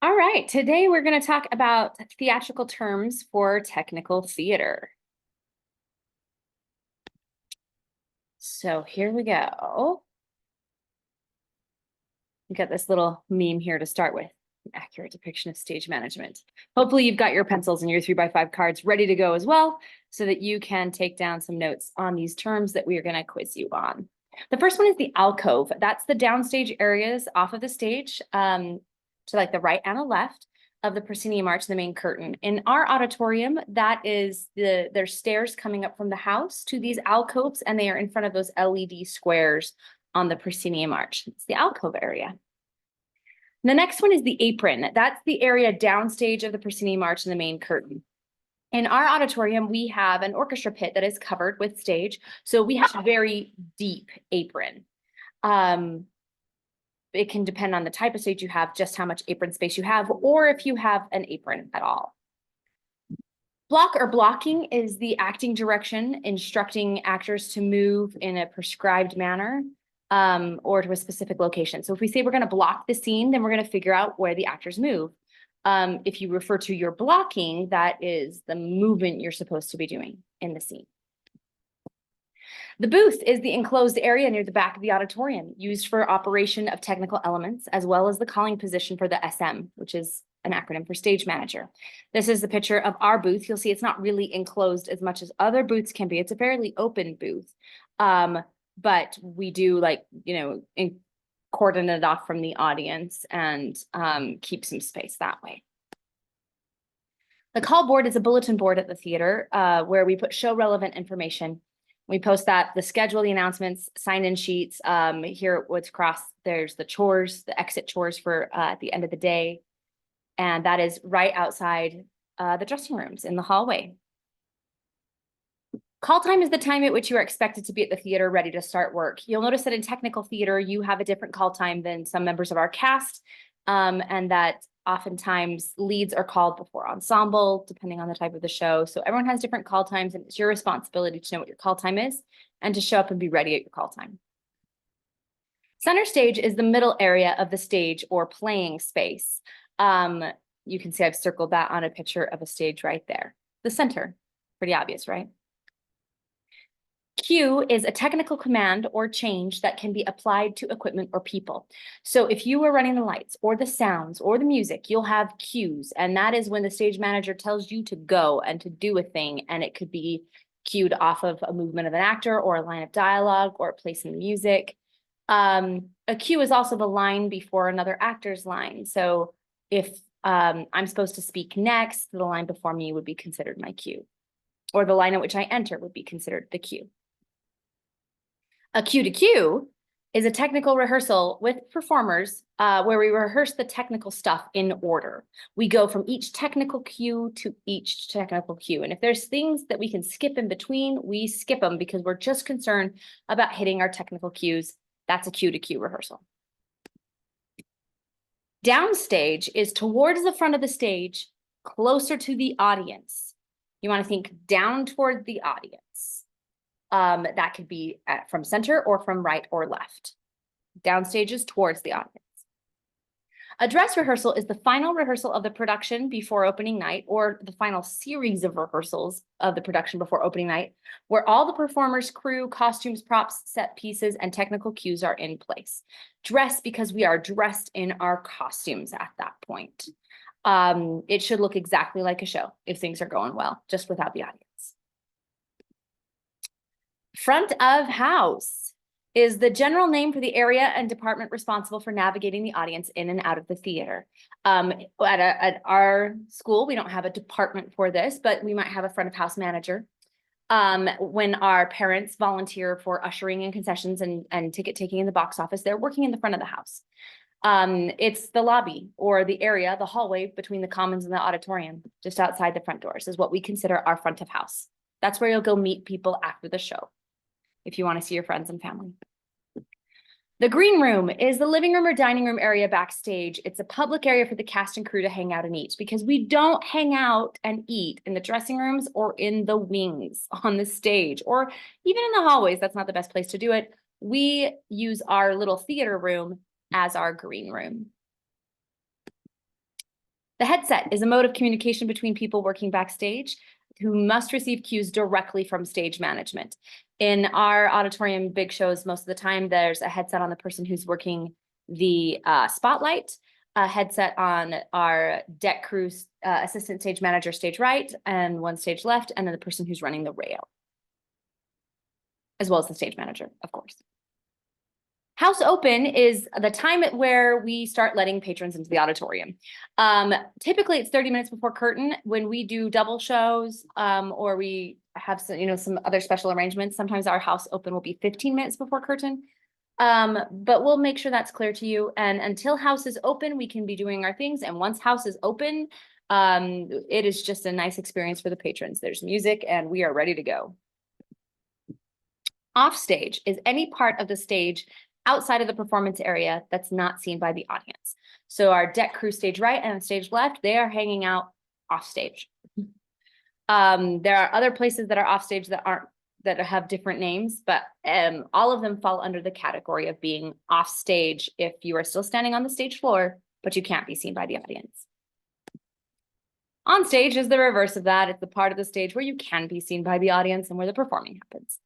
All right, today we're going to talk about theatrical terms for technical theater. So here we go. We got this little meme here to start with, an accurate depiction of stage management. Hopefully you've got your pencils and your 3x5 cards ready to go as well, so that you can take down some notes on these terms that we are going to quiz you on. The first one is the alcove. That's the downstage areas off of the stage, to like the right and the left of the proscenium arch, the main curtain. In our auditorium, that is there's stairs coming up from the house to these alcoves, and they are in front of those LED squares on the proscenium arch. It's the alcove area. The next one is the apron. That's the area downstage of the proscenium arch and the main curtain. In our auditorium, we have an orchestra pit that is covered with stage, so we have a very deep apron. It can depend on the type of stage you have, just how much apron space you have, or if you have an apron at all. Block or blocking is the acting direction, instructing actors to move in a prescribed manner, or to a specific location. So if we say we're going to block the scene, then we're going to figure out where the actors move. If you refer to your blocking, that is the movement you're supposed to be doing in the scene. The booth is the enclosed area near the back of the auditorium, used for operation of technical elements, as well as the calling position for the SM, which is an acronym for stage manager. This is the picture of our booth. You'll see it's not really enclosed as much as other booths can be. It's a fairly open booth, but we do cordon it off from the audience and keep some space that way. The call board is a bulletin board at the theater where we put show relevant information. We post that, the schedule, the announcements, sign-in sheets. Here at Woods Cross, there's the chores, the exit chores for at the end of the day. And that is right outside the dressing rooms in the hallway. Call time is the time at which you are expected to be at the theater ready to start work. You'll notice that in technical theater, you have a different call time than some members of our cast, and that oftentimes leads are called before ensemble, depending on the type of the show. So everyone has different call times, and it's your responsibility to know what your call time is and to show up and be ready at your call time. Center stage is the middle area of the stage or playing space. You can see I've circled that on a picture of a stage right there. The center, pretty obvious, right? Cue is a technical command or change that can be applied to equipment or people. So if you are running the lights or the sounds or the music, you'll have cues. And that is when the stage manager tells you to go and to do a thing. And it could be cued off of a movement of an actor or a line of dialogue or a place in the music. A cue is also the line before another actor's line. So if I'm supposed to speak next, the line before me would be considered my cue, or the line at which I enter would be considered the cue. A cue to cue is a technical rehearsal with performers where we rehearse the technical stuff in order. We go from each technical cue to each technical cue. And if there's things that we can skip in between, we skip them because we're just concerned about hitting our technical cues. That's a cue to cue rehearsal. Downstage is towards the front of the stage, closer to the audience. You want to think down toward the audience. That could be from center or from right or left. Downstage is towards the audience. A dress rehearsal is the final rehearsal of the production before opening night, or the final series of rehearsals of the production before opening night, where all the performers, crew, costumes, props, set pieces, and technical cues are in place. Dress because we are dressed in our costumes at that point. It should look exactly like a show if things are going well, just without the audience. Front of house is the general name for the area and department responsible for navigating the audience in and out of the theater. At our school, we don't have a department for this, but we might have a front of house manager. When our parents volunteer for ushering and concessions and ticket taking in the box office, they're working in the front of the house. It's the lobby or the area, the hallway between the commons and the auditorium, just outside the front doors, is what we consider our front of house. That's where you'll go meet people after the show, if you want to see your friends and family. The green room is the living room or dining room area backstage. It's a public area for the cast and crew to hang out and eat, because we don't hang out and eat in the dressing rooms or in the wings on the stage, or even in the hallways. That's not the best place to do it. We use our little theater room as our green room. The headset is a mode of communication between people working backstage who must receive cues directly from stage management. In our auditorium big shows, most of the time, there's a headset on the person who's working the spotlight, a headset on our deck crew, assistant stage manager, stage right, and one stage left, and then the person who's running the rail, as well as the stage manager, of course. House open is the time at where we start letting patrons into the auditorium. Typically, it's 30 minutes before curtain. When we do double shows, or we have some other special arrangements, sometimes our house open will be 15 minutes before curtain. But we'll make sure that's clear to you. And until house is open, we can be doing our things. And once house is open, it is just a nice experience for the patrons. There's music and we are ready to go. Offstage is any part of the stage outside of the performance area that's not seen by the audience. So our deck crew stage right and stage left, they are hanging out offstage. There are other places that are offstage that have different names, but all of them fall under the category of being offstage if you are still standing on the stage floor, but you can't be seen by the audience. On stage is the reverse of that. It's the part of the stage where you can be seen by the audience and where the performing happens.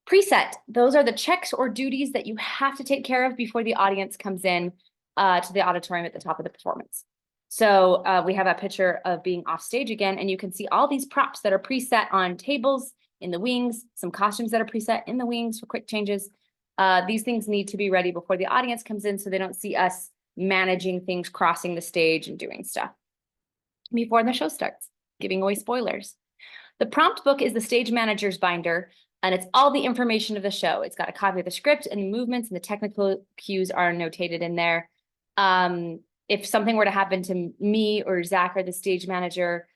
Preset, those are the checks or duties that you have to take care of before the audience comes in to the auditorium at the top of the performance. So we have a picture of being off stage again, and you can see all these props that are preset on tables in the wings, some costumes that are preset in the wings for quick changes. These things need to be ready before the audience comes in so they don't see us managing things, crossing the stage and doing stuff before the show starts, giving away spoilers. The prompt book is the stage manager's binder, and it's all the information of the show. It's got a copy of the script and the movements, and the technical cues are notated in there. If something were to happen to me or Zach or the stage manager,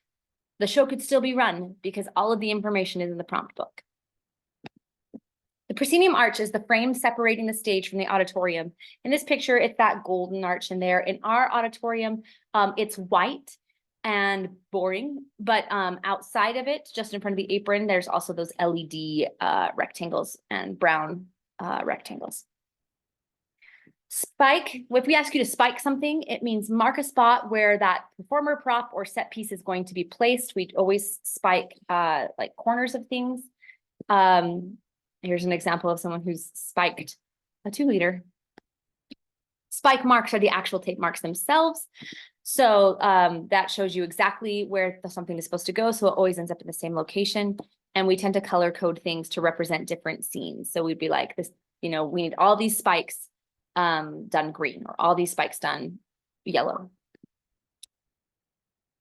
the show could still be run because all of the information is in the prompt book. The proscenium arch is the frame separating the stage from the auditorium. In this picture, it's that golden arch in there. In our auditorium, it's white and boring, but outside of it, just in front of the apron, there's also those LED rectangles and brown rectangles. Spike, if we ask you to spike something, it means mark a spot where that performer prop or set piece is going to be placed. We always spike like corners of things. Here's an example of someone who's spiked a 2-liter. Spike marks are the actual tape marks themselves. So that shows you exactly where something is supposed to go. So it always ends up in the same location. And we tend to color code things to represent different scenes. So we'd be like this, we need all these spikes done green, or all these spikes done yellow.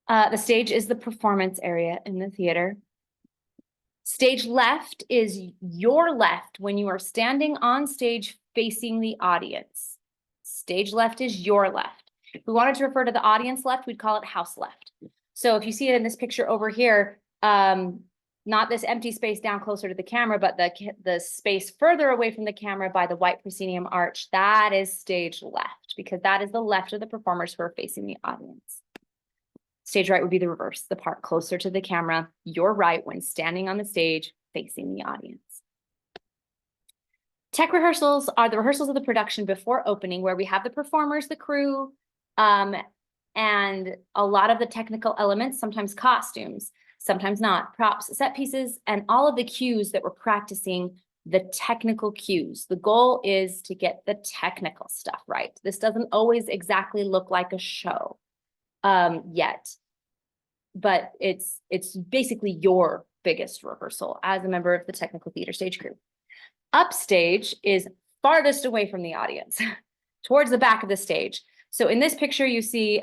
The stage is the performance area in the theater. Stage left is your left when you are standing on stage facing the audience. Stage left is your left. If we wanted to refer to the audience left, we'd call it house left. So if you see it in this picture over here, not this empty space down closer to the camera, but the space further away from the camera by the white proscenium arch, that is stage left, because that is the left of the performers who are facing the audience. Stage right would be the reverse, the part closer to the camera, your right when standing on the stage facing the audience. Tech rehearsals are the rehearsals of the production before opening, where we have the performers, the crew, and a lot of the technical elements, sometimes costumes, sometimes not, props, set pieces, and all of the cues that we're practicing, the technical cues. The goal is to get the technical stuff right. This doesn't always exactly look like a show yet, but it's basically your biggest rehearsal as a member of the technical theater stage crew. Upstage is farthest away from the audience, towards the back of the stage. So in this picture, you see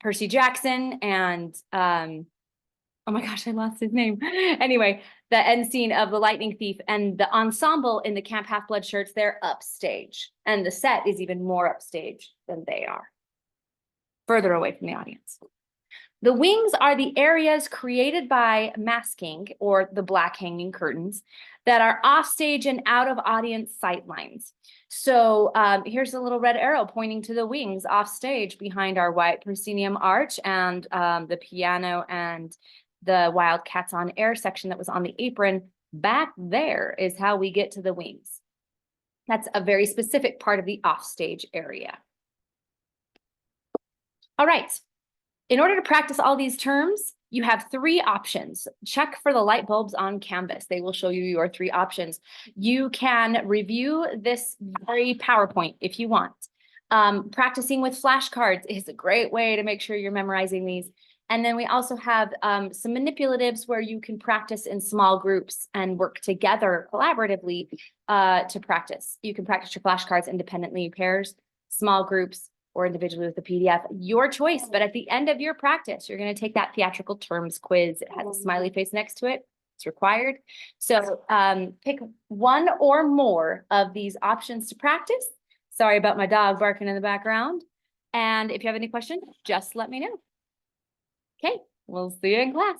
Percy Jackson and oh my gosh, I lost his name. Anyway, the end scene of The Lightning Thief, and the ensemble in the Camp Half-Blood shirts, they're upstage. And the set is even more upstage than they are, further away from the audience. The wings are the areas created by masking, or the black hanging curtains, that are offstage and out of audience sight lines. So here's a little red arrow pointing to the wings offstage behind our white proscenium arch and the piano and the Wildcats on Air section that was on the apron. Back there is how we get to the wings. That's a very specific part of the offstage area. All right. In order to practice all these terms, you have three options. Check for the light bulbs on Canvas. They will show you your three options. You can review this very PowerPoint if you want. Practicing with flashcards is a great way to make sure you're memorizing these. And then we also have some manipulatives where you can practice in small groups and work together collaboratively to practice. You can practice your flashcards independently, pairs, small groups, or individually with the PDF, your choice. But at the end of your practice, you're going to take that theatrical terms quiz. It has a smiley face next to it. It's required. So pick one or more of these options to practice. Sorry about my dog barking in the background. And if you have any questions, just let me know. Okay, we'll see you in class.